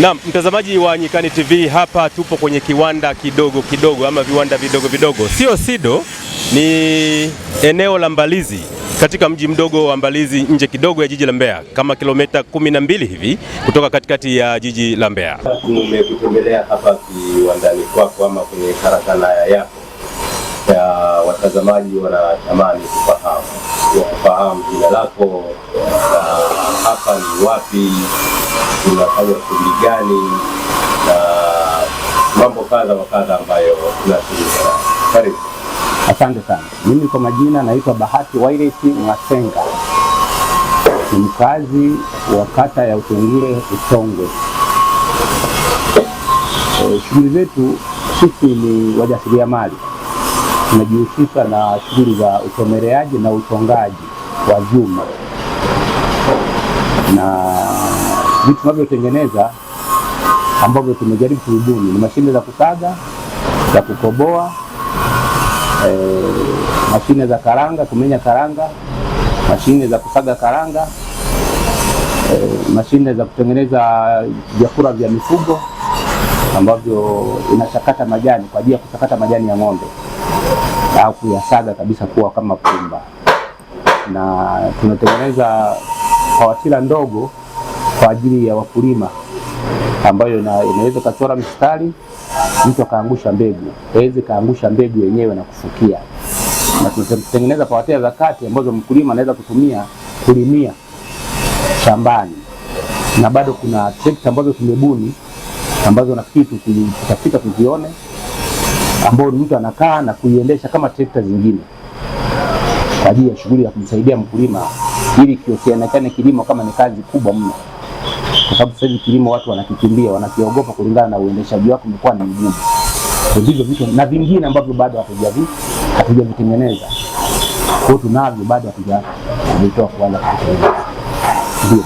Naam, mtazamaji wa Nyikani TV, hapa tupo kwenye kiwanda kidogo kidogo ama viwanda vidogo vidogo. Sio SIDO, ni eneo la Mbalizi katika mji mdogo wa Mbalizi nje kidogo ya jiji la Mbeya, kama kilomita 12 hivi kutoka katikati ya jiji la Mbeya. Nimekutembelea hapa kiwandani kwako ama kwenye karakana yako. Ya watazamaji wanatamani kufahamu jina lako, hapa ni wapi, unafanya shughuli gani na mambo kadha wa kadha ambayo tunashiriki. Karibu. Asante sana. Mimi kwa majina naitwa Bahati Waireti Mwasenga, ni mkazi wa kata ya Utengule Usongwe. Shughuli zetu sisi ni wajasiriamali, tunajihusisha na shughuli za uchomeleaji na uchongaji wa vyuma, na vitu tunavyotengeneza ambavyo tumejaribu kubuni ni mashine za kusaga, za kukoboa, mashine za karanga, kumenya karanga, mashine za kusaga karanga, mashine za kutengeneza vyakula vya mifugo ambavyo inachakata majani kwa ajili ya kuchakata majani ya ng'ombe au kuyasaga kabisa kuwa kama pumba, na tunatengeneza pawatila ndogo kwa ajili ya wakulima ambayo inaweza kachora mstari mtu akaangusha mbegu, hawezi kaangusha mbegu yenyewe na kufukia. Na tunatengeneza pawatila za kati ambazo mkulima anaweza kutumia kulimia shambani, na bado kuna trekta ambazo tumebuni ambazo nafikiri tutafika tuzione, ambao mtu anakaa na kuiendesha kama trekta zingine kwa ajili ya shughuli ya kumsaidia mkulima, ili kisionekane kilimo kama ni kazi kubwa mno, kwa sababu sasa hivi kilimo watu wanakikimbia, wanakiogopa kulingana na uendeshaji wake umekuwa ni mgumu. Ndivyo vitu na vingine ambavyo bado hatujavitengeneza, kwa hiyo tunavyo bado hatujavitoa kuanza kutengeneza. Ndio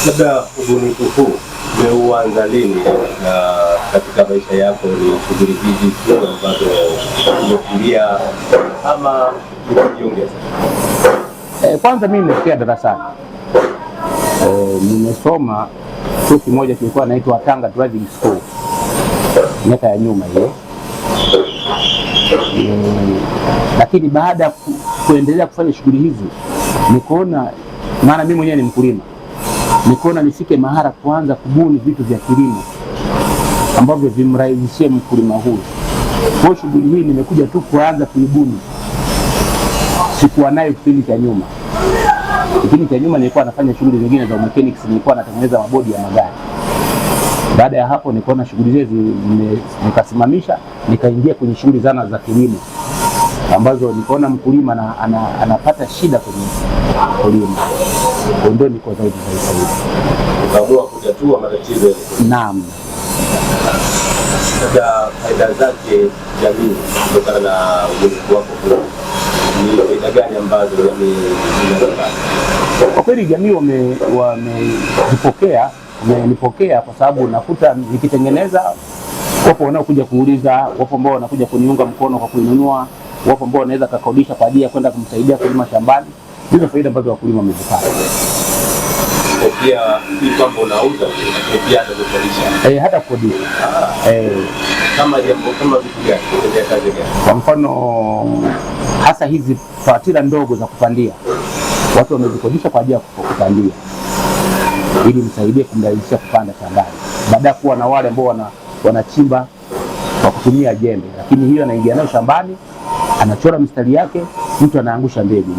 labda ubunifu huu umeuanza lini, na katika maisha yako ni shughuli hizi ambazo umekulia ama ukijiongeza? Kwanza mimi nimefikia darasani, nimesoma chuo kimoja kilikuwa naitwa Tanga Driving School miaka ya nyuma hiyo, lakini baada ya kuendelea kufanya shughuli hizi nikaona, maana mimi mwenyewe ni mkulima, nikaona nifike mahara kuanza kubuni vitu vya kilimo ambavyo vimrahisishie mkulima huyu. Kwa shughuli hii nimekuja tu kuanza kuibuni, sikuwa nayo kipindi cha nyuma. Kipindi cha nyuma nilikuwa nafanya shughuli zingine za mechanics, nilikuwa natengeneza mabodi ya magari. Baada ya hapo nikaona shughuli hizi nikasimamisha, nikaingia kwenye shughuli zana za kilimo ambazo nikaona mkulima anapata shida kwenye kulima, ndio niko zaidi. Ukaamua kutatua matatizo. Naam. Sasa faida zake jamii kutokana na ubunifu wako ni faida gani ambazo jamii zinapata? Kwa kweli jamii wamenipokea kwa sababu nakuta nikitengeneza, wapo wanaokuja kuuliza, wapo ambao wanakuja kuniunga mkono kwa kuinunua, wapo ambao wanaweza kukodisha kwa ajili ya kwenda kumsaidia kulima shambani. Hizo faida ambazo wakulima wamezipata. Pia hii kwamba unauza pia hata kukodisha. Hata kukodisha. Kama vitu gani? Kutendea kazi gani? Kwa mfano hasa hizi pawatila ndogo za kupandia, watu wamezikodisha kwa ajili ya kupandia, ili msaidie kumrahisishia kupanda shambani, baada ya kuwa na wale ambao wanachimba kwa kutumia jembe, lakini hiyo anaingia nayo shambani, anachora mistari yake, mtu anaangusha mbegu.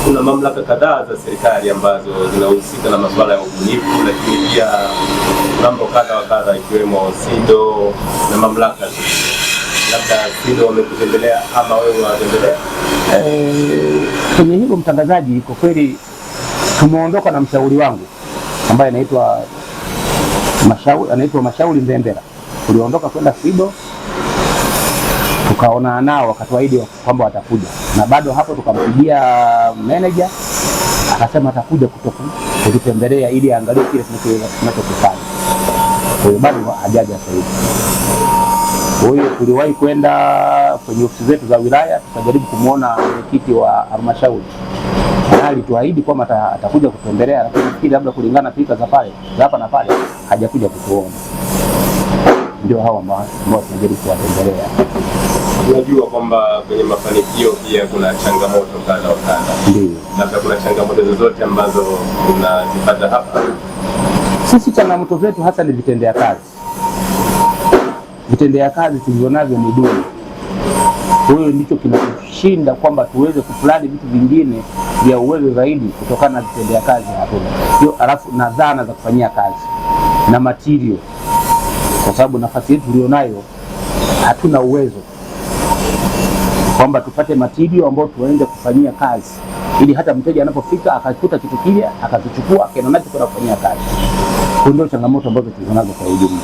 Kuna mamlaka kadhaa za serikali ambazo zinahusika na masuala ya ubunifu, lakini pia mambo kadha wa kadha ikiwemo SIDO na mamlaka. Labda SIDO wamekutembelea ama wewe unatembelea? Kwenye hilo mtangazaji, kwa kweli tumeondoka na mshauri wangu ambaye anaitwa Mashauri Mbembera. Tuliondoka kwenda SIDO, tukaona nao, wakatuahidi kwamba watakuja, na bado hapo tukampigia manager akasema atakuja kututembelea ili angalie kile tunachokifanya. Kwa hiyo bado hajaja sasa hivi. Kwa hiyo tuliwahi kwenda kwenye ofisi zetu za wilaya, tukajaribu kumuona mwenyekiti wa halmashauri, na alituahidi kwamba atakuja kutembelea, lakini nafikiri labda kulingana pika za pale za hapa na pale hajakuja kutuona. Ndio hao ambao tunajaribu kuwatembelea. Tunajua kwamba kwenye mafanikio pia kuna changamoto kadha wa kadha. Ndio. Labda kuna changamoto zozote ambazo tunazipata hapa? Sisi changamoto zetu hasa ni vitendea kazi. Vitendea kazi tulionavyo ni duni. Kwa hiyo ndicho kinatushinda kwamba tuweze kuplani vitu vingine vya uwezo zaidi kutokana na vitendea kazi hatuna. Hiyo alafu na dhana za kufanyia kazi na material, kwa sababu nafasi yetu tulionayo hatuna uwezo kwamba tupate material ambayo tuende kufanyia kazi ili hata mteja anapofika akakuta kitu kile akakichukua akaenda nacho kwenda kufanyia kazi. Hiyo ndio changamoto ambazo tunazo kwa ujumla.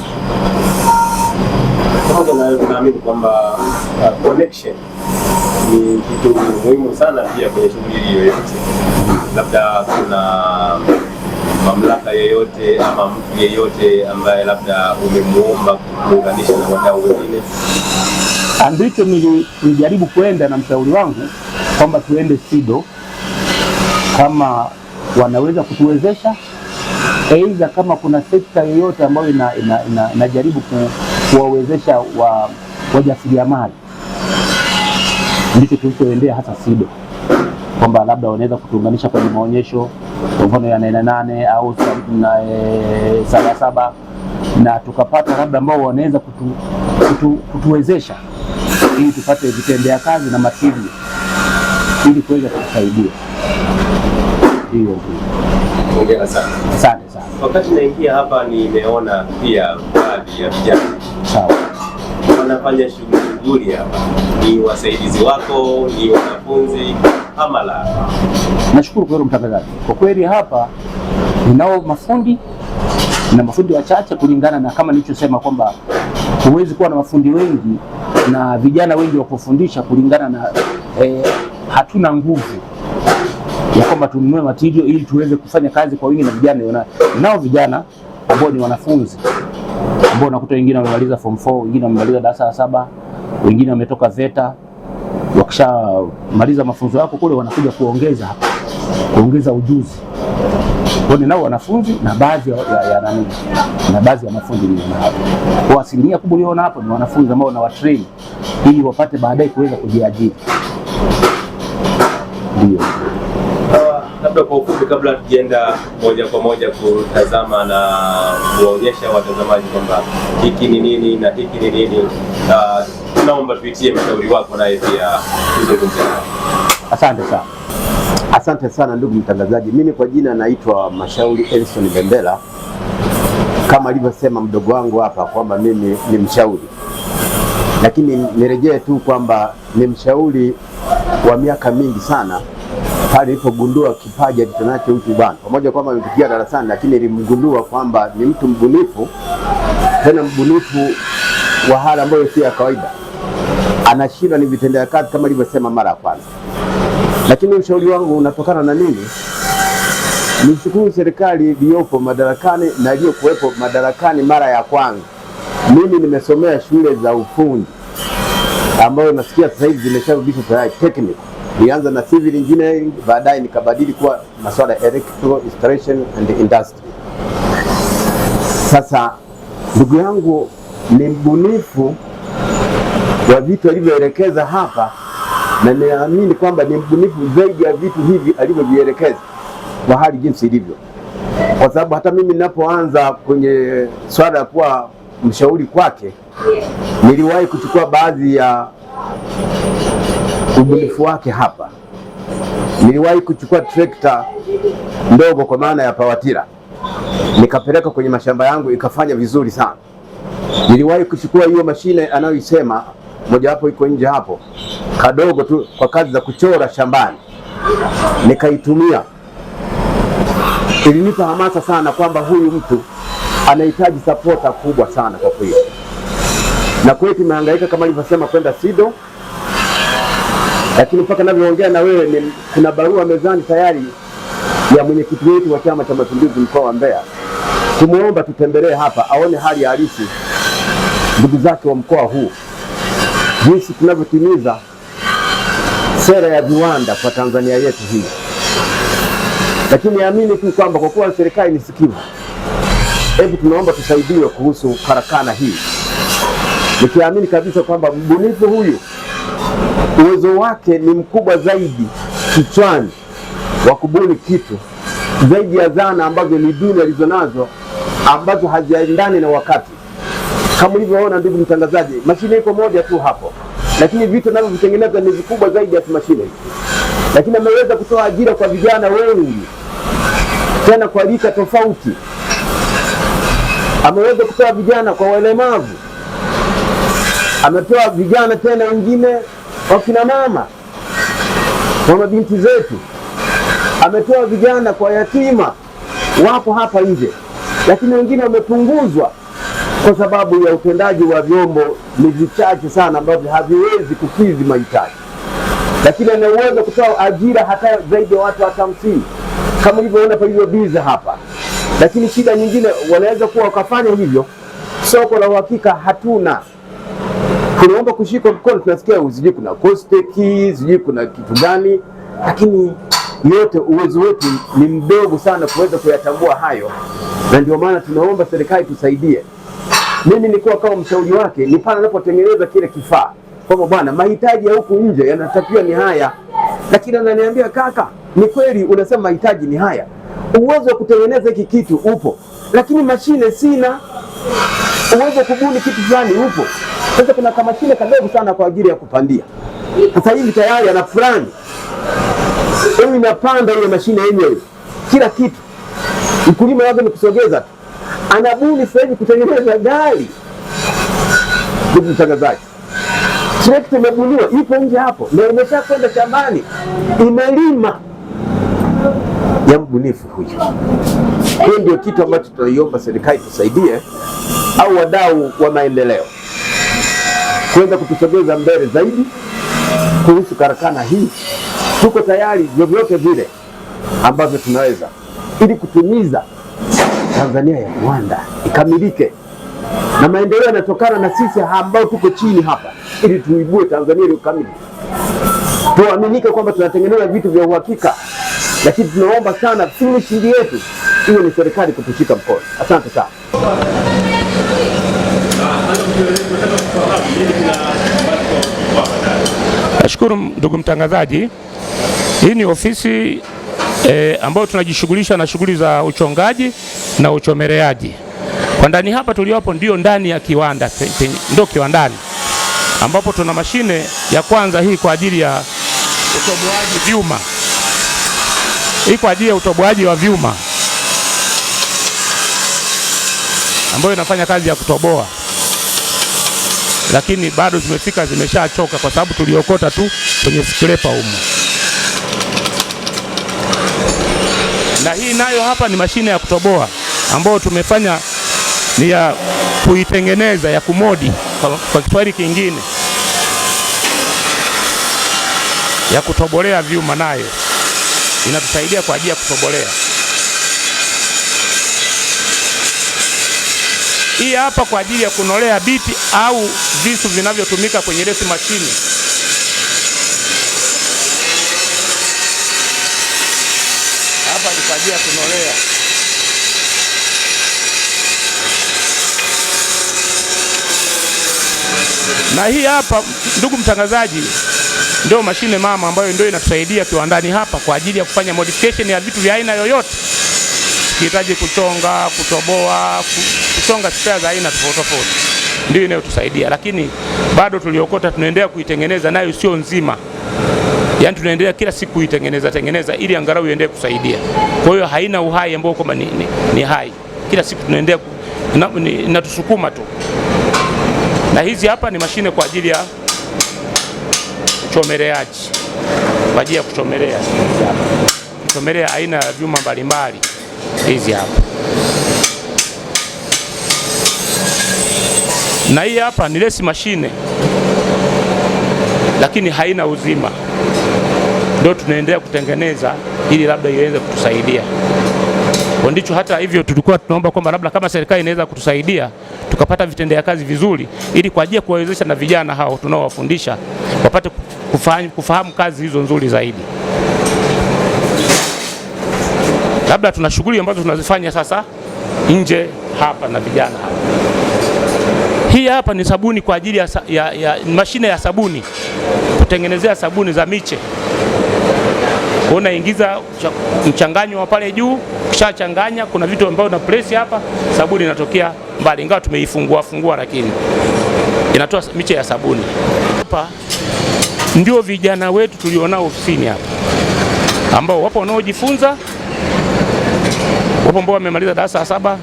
Pamoja na naamini kwamba connection ni kitu muhimu sana pia kwenye shughuli yoyote. Labda kuna mamlaka yoyote ama mtu yeyote ambaye labda umemuomba kuunganisha na wadau wengine? Ndicho nilijaribu kwenda na mshauri wangu kwamba tuende SIDO kama wanaweza kutuwezesha, aidha kama kuna sekta yoyote ambayo inajaribu kuwawezesha wajasiriamali. Ndicho tulichoendea hasa SIDO, kwamba labda wanaweza kutuunganisha kwenye maonyesho kwa mfano ya 88 au 77 na tukapata labda ambao wanaweza kutuwezesha ili tupate vitendea kazi na material ili kuweza kusaidia. Hiyo hongera sana. Asante sana. Wakati naingia hapa nimeona pia baadhi ya vijana. Sawa. Wanafanya shughuli nzuri hapa. Ni wasaidizi wako, ni wanafunzi ama la? Nashukuru kwa mtangazaji. Kwa kweli hapa ninao mafundi na mafundi wachache kulingana na kama nilichosema kwamba huwezi kuwa na mafundi wengi na vijana wengi wa kufundisha kulingana na hatuna nguvu ya kwamba tununue material ili tuweze kufanya kazi kwa wingi na vijana. Nao vijana ambao ni wanafunzi ambao nakuta wengine wamemaliza form 4, wengine wamemaliza darasa la 7, wengine wametoka VETA. Wakishamaliza mafunzo yako kule wanakuja kuongeza ujuzi. Kwa nao wanafunzi na baadhi na baadhi ya mafundi ni hapo. Kwa asilimia kubwa uliona hapo ni wanafunzi ambao na watrain ili wapate baadaye kuweza kujiajiri. Ndio. Labda kwa ufupi, kabla tukienda moja kwa moja kutazama na kuwaonyesha watazamaji kwamba hiki ni nini na hiki ni nini, tunaomba tuitie mshauri wako naye pia tuzungumze. Asante sana. Asante sana ndugu mtangazaji. Mimi kwa jina naitwa Mashauri Elson Bendela. Kama alivyosema mdogo wangu hapa kwamba mimi ni mshauri, lakini nirejee tu kwamba ni mshauri wa miaka mingi sana. Pale nilipogundua kipaji alichonacho huyu bwana, pamoja kwamba amepitia darasani, lakini nilimgundua kwamba ni mtu mbunifu, tena mbunifu wa hali ambayo si ya kawaida. Anashinda ni vitendea kazi kama alivyosema mara ya kwanza. Lakini ushauri wangu unatokana na nini? Nishukuru serikali iliyopo madarakani na iliyokuwepo madarakani mara ya kwanza. Mimi nimesomea shule za ufundi ambayo nasikia sasa hivi zimesharudishwa tayari technical. Nilianza na civil engineering, baadaye nikabadili kuwa masuala ya electrical installation and industry. Sasa ndugu yangu ni mbunifu wa vitu alivyoelekeza hapa, na naamini kwamba ni mbunifu zaidi ya vitu hivi alivyovielekeza kwa hali jinsi ilivyo. Kwa sababu hata mimi ninapoanza kwenye swala ya kuwa mshauri kwake, niliwahi kuchukua baadhi ya ubunifu wake hapa. Niliwahi kuchukua trekta ndogo kwa maana ya pawatira, nikapeleka kwenye mashamba yangu ikafanya vizuri sana. Niliwahi kuchukua hiyo mashine anayoisema, moja wapo iko nje hapo, kadogo tu kwa kazi za kuchora shambani, nikaitumia. Ilinipa hamasa sana kwamba huyu mtu anahitaji supporta kubwa sana kwa kweli. Na kweli tumehangaika kama nilivyosema kwenda SIDO, lakini mpaka ninavyoongea na wewe kuna barua mezani tayari ya mwenyekiti wetu wa Chama cha Mapinduzi mkoa wa Mbeya. Tumuomba tutembelee hapa aone hali halisi ndugu zake wa mkoa huu jinsi tunavyotimiza sera ya viwanda kwa Tanzania yetu hii. Lakini naamini tu kwamba kwa kuwa serikali ni sikivu, hebu tunaomba tusaidiwe kuhusu karakana hii, nikiamini kabisa kwamba mbunifu huyu uwezo wake ni mkubwa zaidi kichwani wa kubuni kitu zaidi ya zana ambazo ni duni alizonazo ambazo haziendani na wakati. Kama ulivyoona ndugu mtangazaji, mashine iko moja tu hapo, lakini vitu navyo vitengeneza ni vikubwa zaidi ya mashine. Lakini ameweza kutoa ajira kwa vijana wengi, tena kwa rika tofauti. Ameweza kutoa vijana kwa walemavu, ametoa vijana tena wengine wakina mama, kwa mabinti zetu, ametoa vijana kwa yatima wapo hapa nje, lakini wengine wamepunguzwa kwa sababu ya utendaji wa vyombo ni vichache sana ambavyo haviwezi kukidhi mahitaji. Lakini anaweza kutoa ajira hata zaidi ya watu 50 kama ulivyoona palivyo biza hapa. Lakini shida nyingine, wanaweza kuwa wakafanya hivyo, soko la uhakika hatuna. Tunaomba kushika mkono, tunasikia usiji kuna kosteki, usiji kuna kitu gani, lakini yote uwezo wetu ni mdogo sana kuweza kuyatambua hayo, na ndio maana tunaomba serikali tusaidie. Mimi nilikuwa kama mshauri wake, ni pale anapotengeneza kile kifaa kwamba bwana, mahitaji ya huku nje yanatakiwa ni haya, lakini ananiambia kaka, ni kweli unasema mahitaji ni haya, uwezo wa kutengeneza hiki kitu upo, lakini mashine sina. Uwezo wa kubuni kitu fulani upo, sasa kuna kama mashine kadogo sana kwa ajili ya kupandia. Sasa hivi tayari ana fulani hiyo inapanda ile mashine yenyewe kila kitu, mkulima wake ni kusogeza tu. Anabuni sasa hivi kutengeneza gari. Ndugu mtangazaji, trekta imebuniwa, ipo nje hapo na imesha kwenda shambani, imelima ya mbunifu huyu. Hiyo ndio kitu ambacho tunaiomba serikali tusaidie, au wadau wa maendeleo, kwenda kutusogeza mbele zaidi kuhusu karakana hii. Tuko tayari vyovyote vile ambavyo tunaweza, ili kutimiza Tanzania ya viwanda ikamilike, na maendeleo yanatokana na sisi ambao tuko chini hapa, ili tuibue Tanzania ile kamili. Tuaminike kwamba tunatengeneza vitu vya uhakika, lakini tunaomba sana finishing yetu hiyo ni serikali kutushika mkono. Asante sana. Nashukuru ndugu mtangazaji. Hii ni ofisi ambayo tunajishughulisha na shughuli za uchongaji na uchomeleaji. Kwa ndani hapa tuliopo ndio ndani ya kiwanda, ndio kiwandani ambapo tuna mashine ya kwanza hii kwa ajili ya utoboaji vyuma. Hii kwa ajili ya utoboaji wa vyuma ambayo inafanya kazi ya kutoboa, lakini bado zimeshachoka kwa sababu tuliokota tu kwenye skrepa humo. Na hii nayo hapa ni mashine ya kutoboa ambayo tumefanya ni ya kuitengeneza, ya kumodi kwa Kiswahili kingine, ya kutobolea vyuma, nayo inatusaidia kwa ajili ya kutobolea. Hii hapa kwa ajili ya kunolea biti au visu vinavyotumika kwenye resi mashine. Hapa ni kwa ajili ya kunolea. Na hii hapa ndugu mtangazaji, ndio mashine mama ambayo ndio inatusaidia kiwandani hapa kwa ajili ya kufanya modification ya vitu vya aina yoyote. Tukihitaji kuchonga, kutoboa, kuchonga spare za aina tofauti tofauti, ndio inayotusaidia. Lakini bado tuliokota tunaendelea kuitengeneza, nayo sio nzima. Yaani tunaendelea kila siku kuitengeneza ili angalau iendelee kusaidia. Kwa hiyo haina uhai ambao kama ni hai. Kila siku tunaendelea inatusukuma tu. Na hizi hapa ni mashine kwa ajili ya uchomeleaji. Kwa ajili ya kuchomelea. Kuchomelea aina ya vyuma mbalimbali. Hizi hapa. Na hii hapa ni resi mashine, lakini haina uzima. Ndio tunaendelea kutengeneza ili labda iweze kutusaidia. Kwa ndicho hata hivyo tulikuwa tunaomba kwamba labda kama serikali inaweza kutusaidia tukapata vitendea kazi vizuri, ili kwa ajili ya kuwawezesha na vijana hao tunaowafundisha wapate kufahamu kazi hizo nzuri zaidi. Labda tuna shughuli ambazo tunazifanya sasa nje hapa na vijana hapa. Hii hapa ni sabuni kwa ajili ya mashine ya sabuni, kutengenezea sabuni za miche. Unaingiza mchanganyo wa pale juu, kisha changanya, kuna vitu ambavyo na press hapa, sabuni inatokea mbali, ingawa tumeifungua lakini inatoa miche ya sabuni. Hapa ndio vijana wetu tulionao ofisini hapa, ambao wapo wanaojifunza, wapo ambao wamemaliza darasa la 7,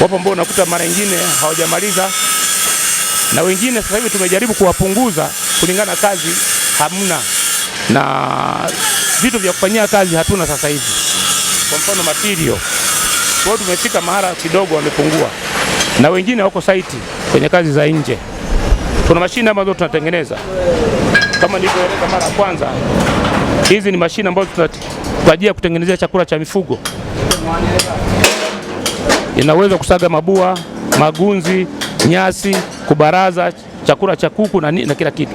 wapo ambao unakuta mara nyingine hawajamaliza, na wengine sasa hivi tumejaribu kuwapunguza kulingana kazi hamna na vitu vya kufanyia kazi hatuna sasa hivi, kwa mfano material. Kwa hiyo tumefika mahali kidogo wamepungua, na wengine wako site kwenye kazi za nje. Kuna mashine ambazo tunatengeneza kama nilivyoeleza mara ya kwanza. Hizi ni mashine ambazo kwa ajili ya kutengenezea chakula cha mifugo. Inaweza kusaga mabua, magunzi, nyasi, kubaraza chakula cha kuku na kila kitu.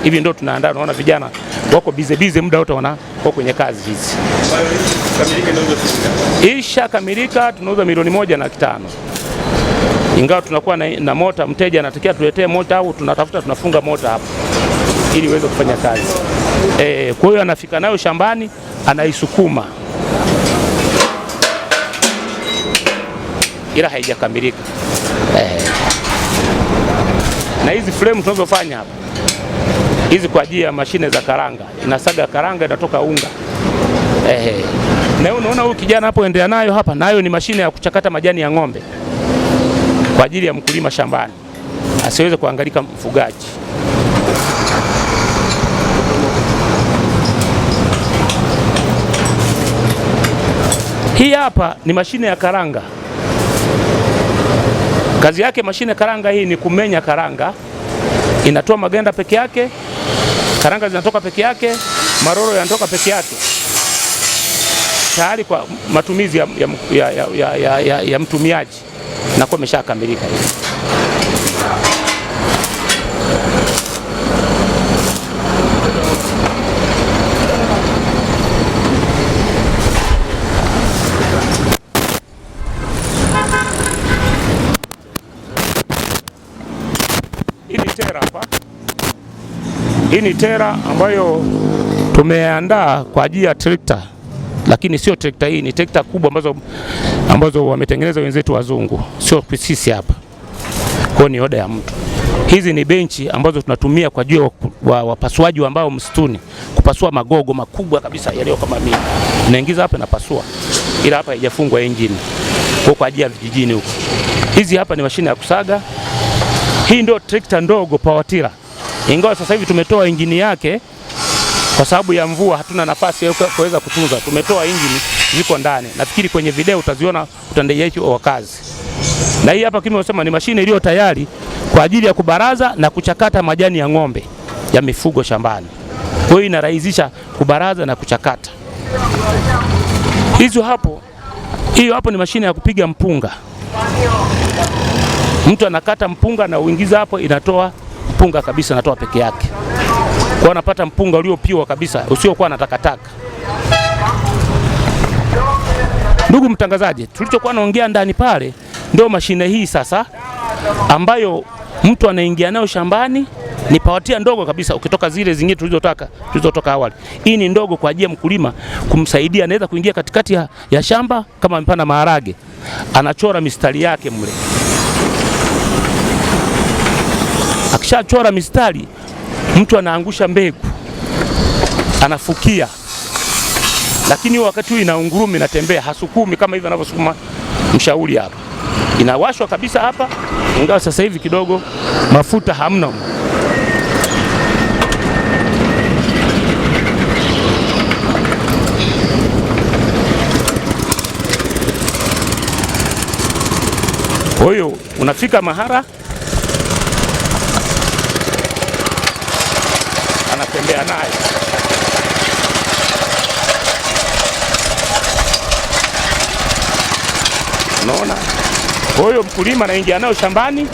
Hivi ndio tunaandaa. Unaona vijana wako bize muda wote wako kwenye kazi hizi. Isha kamilika tunauza milioni 1.5. Ingawa tunakuwa na mota, mteja anatakia tuletee mota au tunatafuta tunafunga mota hapo ili iweze kufanya kazi. Kwa hiyo anafika nayo shambani anaisukuma, ila haijakamilika. Na hizi frame tunazofanya hapa, hizi kwa ajili ya mashine za karanga, inasaga karanga inatoka unga. Na unaona huyu kijana hapo endelea nayo hapa, nayo ni mashine ya kuchakata majani ya ng'ombe kwa ajili ya mkulima shambani, asiweze kuangalika mfugaji. Hii hapa ni mashine ya karanga. Kazi yake mashine karanga hii ni kumenya karanga, inatoa maganda peke yake, karanga zinatoka peke yake, maroro yanatoka peke yake, tayari kwa matumizi ya mtumiaji, na kwa imeshakamilika hivi. Hii ni tera ambayo tumeandaa kwa ajili ya trekta, lakini sio trekta hii, ni trekta kubwa ambazo wametengeneza wenzetu wazungu, sio sisi hapa. Kwa ni oda ya mtu. Hizi ni benchi ambazo tunatumia kwa ajili ya wapasuaji ambao msituni, kupasua magogo makubwa kabisa yaliyo kama mimi. Naingiza hapa na pasua, ila hapa haijafungwa engine. Kwa ajili ya vijijini huko. Hizi hapa ni mashine ya kusaga. Hii ndio trekta ndogo power tiller. Ingawa sasa hivi tumetoa injini yake kwa sababu ya mvua, hatuna nafasi ya kuweza kutunza. Tumetoa injini, ziko ndani. Nafikiri kwenye video utaziona utendaji wa kazi. Na hii hapa kimesema ni mashine iliyo tayari kwa ajili ya kubaraza na kuchakata majani ya ng'ombe ya mifugo shambani. Kwa hiyo inarahisisha kubaraza na kuchakata. Hiyo hapo ni mashine ya kupiga mpunga. Mtu anakata mpunga na uingiza hapo, inatoa mpunga kabisa, inatoa peke yake. Kwa anapata mpunga uliopiwa kabisa, usiokuwa na takataka. Ndugu mtangazaji, tulichokuwa naongea ndani pale ndio mashine hii sasa, ambayo mtu anaingia nayo shambani. Ni pawatia ndogo kabisa ukitoka zile zingine tulizotoka awali. Hii ni ndogo kwa ajili ya mkulima kumsaidia, anaweza kuingia katikati ya shamba kama amepanda maharage, anachora mistari yake mle. Akishachora mistari, mtu anaangusha mbegu, anafukia. Lakini wakati huu inaungurumi, inatembea, hasukumi kama hivi anavyosukuma mshauri hapa. Inawashwa kabisa hapa, ingawa sasa hivi kidogo mafuta hamna. Kwa hiyo unafika mahara, anatembea naye. Unaona? Kwa hiyo mkulima anaingia nayo shambani,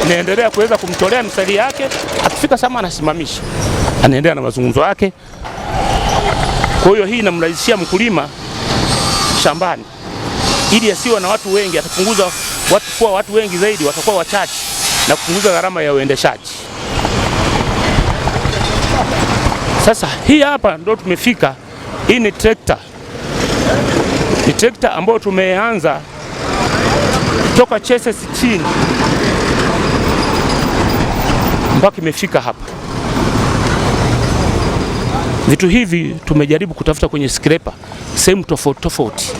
naendelea kuweza kumtolea mistari yake, akifika shamba anasimamisha, anaendelea na mazungumzo yake. Kwa hiyo hii inamrahisishia mkulima shambani, ili asiwe na watu wengi, atapunguza watu wengi zaidi, watakuwa wachache na kupunguza gharama ya uendeshaji. Sasa hii hapa ndo tumefika. Hii ni trekta. Ni trekta ambayo tumeanza toka chese 60 mpaka imefika hapa. Vitu hivi tumejaribu kutafuta kwenye scraper sehemu tofauti tofauti.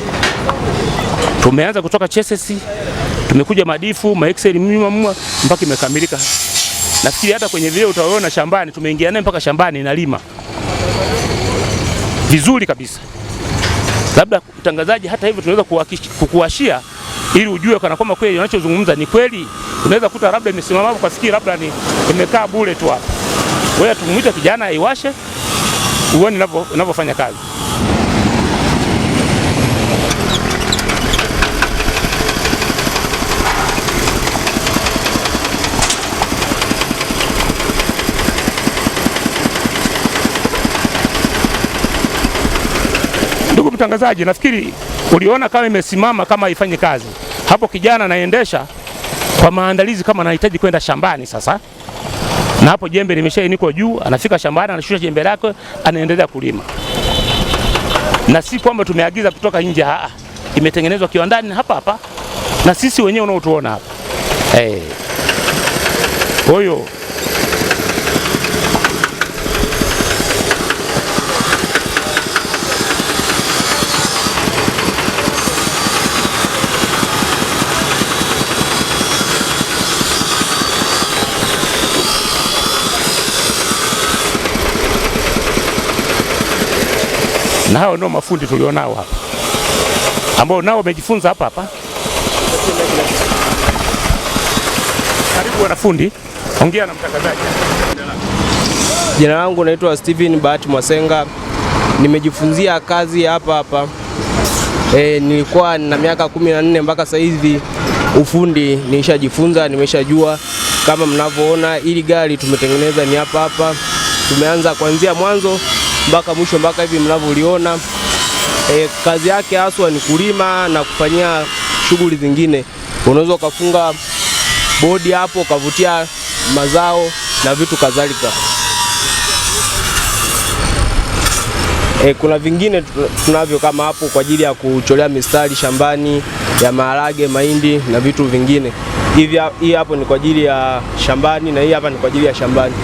Tumeanza kutoka chassis, tumekuja madifu, maexcel mima mpaka imekamilika. Nafikiri hata kwenye video utaona shambani, tumeingia naye mpaka shambani inalima vizuri kabisa. Labda mtangazaji, hata hivyo tunaweza kukuashia ili ujue kana kwamba kweli unachozungumza ni kweli. Unaweza kuta labda imesimama hapo kwa sikio, labda imekaa bure tu hapa. Wewe tumuite kijana aiwashe uone ninavyofanya kazi. Ndugu mtangazaji, nafikiri uliona kama imesimama kama haifanye kazi. Hapo kijana anaendesha kwa maandalizi kama anahitaji kwenda shambani sasa. Na hapo jembe limeshainikwa juu, anafika shambani, anashusha jembe lake, anaendelea kulima. Na si kwamba tumeagiza kutoka nje, imetengenezwa kiwandani hapa hapa na sisi wenyewe unaotuona hapa. Kwa hiyo na hao ndio mafundi tulionao hapa, ambao nao wamejifunza hapa hapa. Karibu wanafundi, ongea na mtangazaji. Jina langu naitwa Steven Bahati Mwasenga, nimejifunzia kazi hapa hapa. Nilikuwa na miaka 14 mpaka sasa hivi ufundi nimeshajifunza, nimeshajua. Kama mnavyoona ili gari tumetengeneza ni hapa hapa, tumeanza kuanzia mwanzo mpaka mwisho, mpaka hivi mnavyoliona. Kazi yake haswa ni kulima na kufanyia shughuli zingine. Unaweza ukafunga bodi hapo ukavutia mazao na vitu kadhalika. Kuna vingine tunavyo kama hapo kwa ajili ya kucholea mistari shambani ya maharage, mahindi na vitu vingine. Hii hapo ni kwa ajili ya shambani na hii hapa ni kwa ajili ya shambani.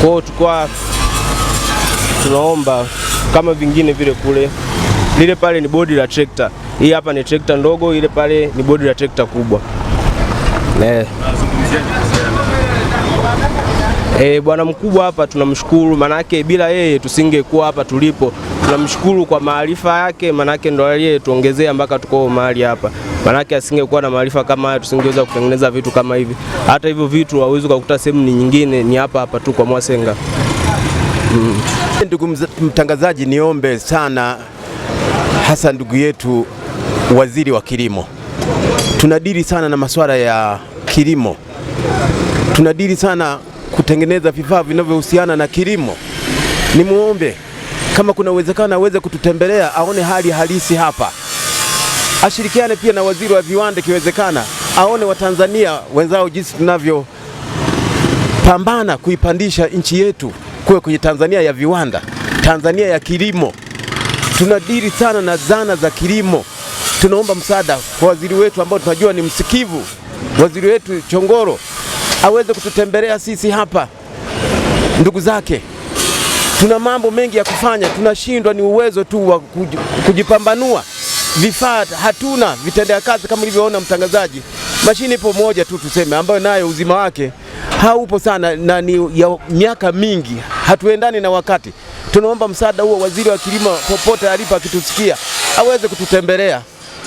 Kwa hiyo tukua tunaomba kama vingine vile kule. Lile pale ni bodi la trekta. Hii hapa ni trekta ndogo, ile pale ni bodi la trekta kubwa. Bwana mkubwa hapa tunamshukuru, manake bila yeye tusingekuwa hapa tulipo. Tunamshukuru kwa maarifa yake, manake ndo yeye tuongezea mpaka tuko mahali hapa. Manake asingekuwa na maarifa kama haya tusingeweza kutengeneza vitu kama hivi. Hata hivyo vitu hauwezi kukuta sehemu nyingine, ni hapa hapa tu kwa Mwasenga. Ndugu mtangazaji, niombe sana hasa ndugu yetu waziri wa kilimo. Tunadili sana na masuala ya kilimo. Tunadili sana kutengeneza vifaa vinavyohusiana na kilimo. Nimuombe kama kuna uwezekano aweze kututembelea, aone hali halisi hapa. Ashirikiane pia na waziri wa viwanda kiwezekana, aone Watanzania wenzao jinsi tunavyo pambana kuipandisha nchi yetu kuwe kwenye Tanzania ya viwanda, Tanzania ya kilimo. Tunadili sana na zana za kilimo. Tunaomba msaada kwa waziri wetu ambao tunajua ni msikivu, waziri wetu Chongoro, aweze kututembelea sisi hapa ndugu zake. Tuna mambo mengi ya kufanya, tunashindwa ni uwezo tu wa kujipambanua. Vifaa hatuna, vitendea kazi kama ulivyoona mtangazaji. Mashine ipo moja tu tuseme, ambayo nayo uzima wake haupo sana na ni ya miaka mingi, hatuendani na wakati. Tunaomba msaada huo, waziri wa kilimo popote alipo akitusikia aweze kututembelea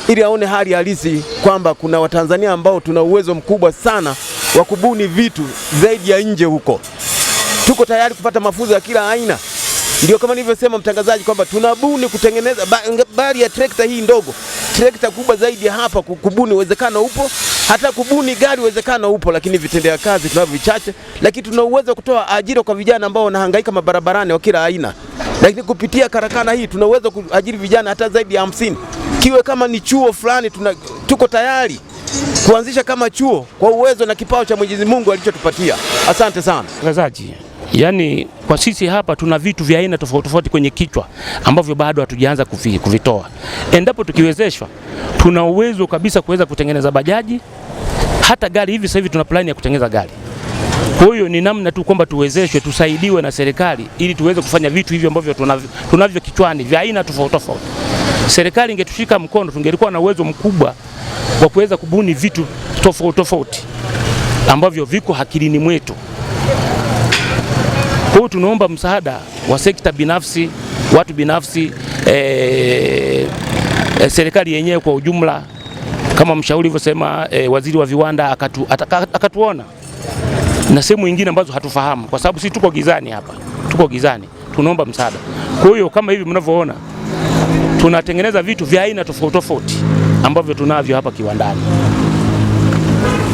ili aone hali halisi kwamba kuna Watanzania ambao tuna uwezo mkubwa sana wa kubuni vitu zaidi ya nje huko. Tuko tayari kupata mafunzo ya kila aina Ndio kama nilivyosema mtangazaji kwamba tunabuni kutengeneza bali ya trekta hii ndogo, trekta kubwa zaidi ya hapa kubuni uwezekano upo, hata kubuni gari uwezekano upo, lakini vitendea kazi tunavyo vichache, lakini tuna uwezo wa kutoa ajira kwa vijana ambao wanahangaika mabarabarani wa kila aina. Lakini kupitia karakana hii tuna uwezo kuajiri vijana hata zaidi ya 50. Kiwe kama ni chuo fulani tuko tayari kuanzisha kama chuo kwa uwezo na kipao cha Mwenyezi Mungu alichotupatia. Asante sana. Mtangazaji, yani kwa sisi hapa tuna vitu vya aina tofauti tofauti kwenye kichwa ambavyo bado hatujaanza kuvitoa. Endapo tukiwezeshwa, tuna uwezo kabisa kuweza kutengeneza bajaji, hata gari. Hivi sasa hivi tuna plani ya kutengeneza gari. Kwa hiyo ni namna tu kwamba tuwezeshwe, tusaidiwe na serikali ili tuweze kufanya vitu hivi ambavyo tunavyo kichwani vya aina tofauti tofauti. Serikali ingetushika mkono, tungelikuwa na uwezo mkubwa wa kuweza kubuni vitu tofauti tofauti ambavyo viko akilini mwetu. Kwa hiyo tunaomba msaada wa sekta binafsi, watu binafsi, serikali yenyewe kwa ujumla, kama mshauri alivyosema, waziri wa viwanda akatuona na sehemu nyingine ambazo hatufahamu, kwa sababu sisi tuko gizani hapa, tuko gizani, tunaomba msaada. Kwa hiyo kama hivi mnavyoona, tunatengeneza vitu vya aina tofauti tofauti ambavyo tunavyo hapa kiwandani.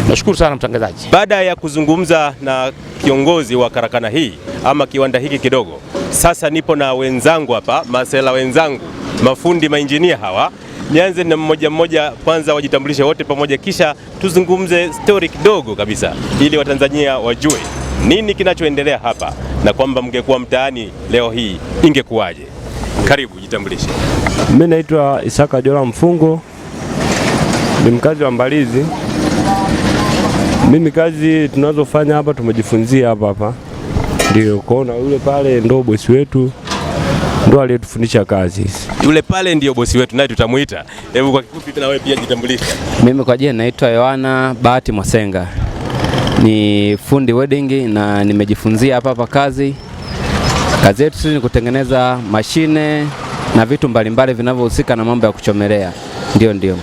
Nashukuru sana mtangazaji. Baada ya kuzungumza na kiongozi wa karakana hii ama kiwanda hiki kidogo, sasa nipo na wenzangu hapa, masela wenzangu, mafundi, mainjinia hawa. Nianze na mmoja mmoja, kwanza wajitambulishe wote pamoja, kisha tuzungumze story kidogo kabisa ili Watanzania wajue nini kinachoendelea hapa na kwamba mngekuwa mtaani leo hii ingekuwaje. Karibu, jitambulishe. Mimi naitwa Isaka Jola Mfungo, ni mkazi wa Mbalizi. Mimi kazi tunazofanya hapa tumejifunzia hapa. Ndio kuona yule pale ndo bosi wetu, ndo aliyetufundisha kazi. Yule pale ndio bosi wetu, naye tutamuita. Hebu kwa kifupi na wewe pia jitambulishe. Mimi kwa jina naitwa Yohana Bahati Mwasenga. Ni fundi welding na nimejifunzia hapa kazi. Kazi yetu ni kutengeneza mashine na vitu mbalimbali vinavyohusika na mambo ya kuchomelea. Ndio.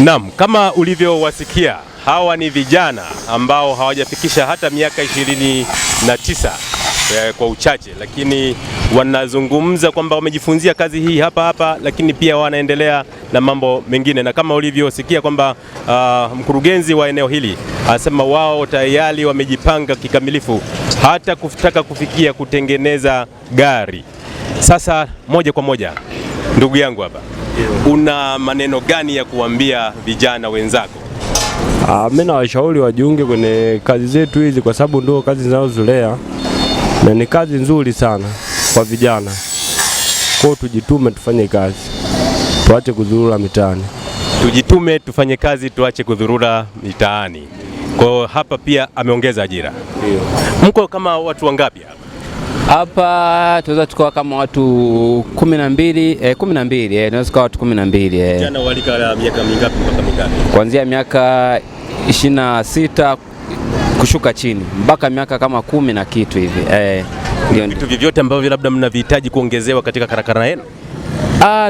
Naam, kama ulivyowasikia, hawa ni vijana ambao hawajafikisha hata miaka 29 kwa uchache, lakini wanazungumza kwamba wamejifunzia kazi hii hapa, lakini pia wanaendelea na mambo mengine. Na kama ulivyosikia kwamba mkurugenzi wa eneo hili anasema wao tayari wamejipanga kikamilifu hata kutaka kufikia kutengeneza gari. Sasa moja kwa moja, ndugu yangu hapa, una maneno gani ya kuambia vijana wenzako? Mimi nawashauri wajiunge kwenye kazi zetu hizi kwa sababu ndio kazi zinazolea na ni kazi nzuri sana kwa vijana. Kwa tujitume tufanye kazi, tuache kudhurura mitaani. Tujitume tufanye kazi, tuache kudhurura mitaani. Kwa hapa pia ameongeza ajira. Ndio. Mko kama watu wangapi hapa? Hapa tunaweza tukawa kama watu 12, tunaweza tukawa watu 12. Vijana walika miaka mingapi mpaka mingapi? Kuanzia miaka 26 kushuka chini mpaka miaka kama 10 na kitu hivi. Ndio. Vitu vyovyote ambavyo labda mnavihitaji kuongezewa katika karakana yenu?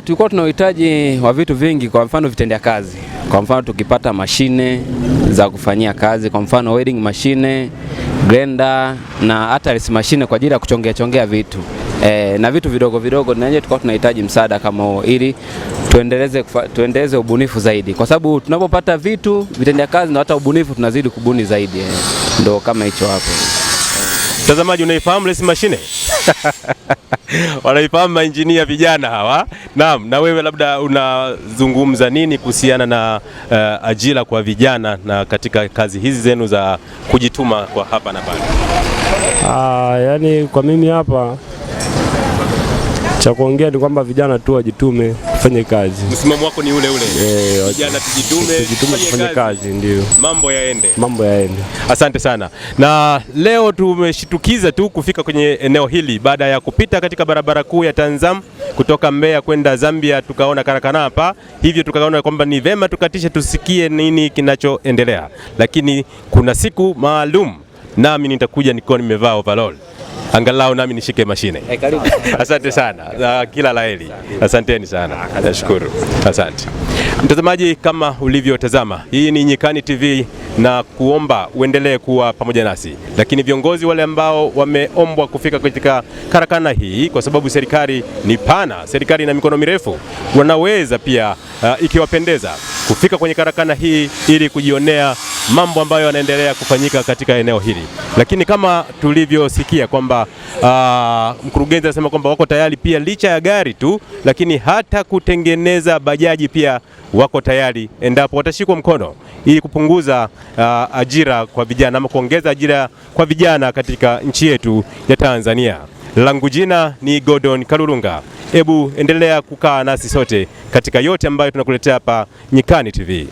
Tulikuwa tuna uhitaji wa vitu vingi, kwa mfano vitendea kazi. Kwa mfano tukipata mashine za kufanyia kazi, kwa mfano welding mashine, blender na hata resi mashine kwa ajili ya kuchongea vitu. Na vitu vidogo vidogo, na nje tulikuwa tunahitaji msaada kama huo ili tuendeleze ubunifu zaidi. Kwa sababu tunapopata vitu vitendea kazi na hata ubunifu tunazidi kubuni zaidi. Ndio kama hicho hapo. Mtazamaji, unaifahamu resi mashine? Wanaifahamu mainjinia vijana hawa. Naam, na wewe labda unazungumza nini kuhusiana na ajira kwa vijana na katika kazi hizi zenu za kujituma kwa hapa na pale? Yani kwa mimi hapa cha kuongea ni kwamba vijana tu wajitume tufanye kazi. Msimamo wako ni ule ule. Vijana tujitume tufanye kazi, ndio. Mambo yaende. Asante sana. Na leo tumeshitukiza tu kufika kwenye eneo hili baada ya kupita katika barabara kuu ya Tanzam kutoka Mbeya kwenda Zambia, tukaona karakana hapa. Hivyo tukaona kwamba ni vema tukatishe tusikie nini kinachoendelea. Lakini kuna siku maalum nami nitakuja nikiwa nimevaa overall. angalau nami nishike mashine. Karibu. Asante sana na kila laheri. Asanteni sana, nashukuru. Asante mtazamaji, kama ulivyotazama, hii ni Nyikani TV na kuomba uendelee kuwa pamoja nasi, lakini viongozi wale ambao wameombwa kufika katika karakana hii, kwa sababu serikali ni pana, serikali ina mikono mirefu, wanaweza pia ikiwapendeza kufika kwenye karakana hii ili kujionea mambo ambayo yanaendelea kufanyika katika eneo hili. Lakini kama tulivyosikia kwamba mkurugenzi anasema kwamba wako tayari pia, licha ya gari tu, lakini hata kutengeneza bajaji pia wako tayari endapo watashikwa mkono, ili kupunguza ajira kwa vijana ama kuongeza ajira kwa vijana katika nchi yetu ya Tanzania. Langu jina ni Gordon Kalurunga. Hebu endelea kukaa nasi sote katika yote ambayo tunakuletea hapa Nyikani TV.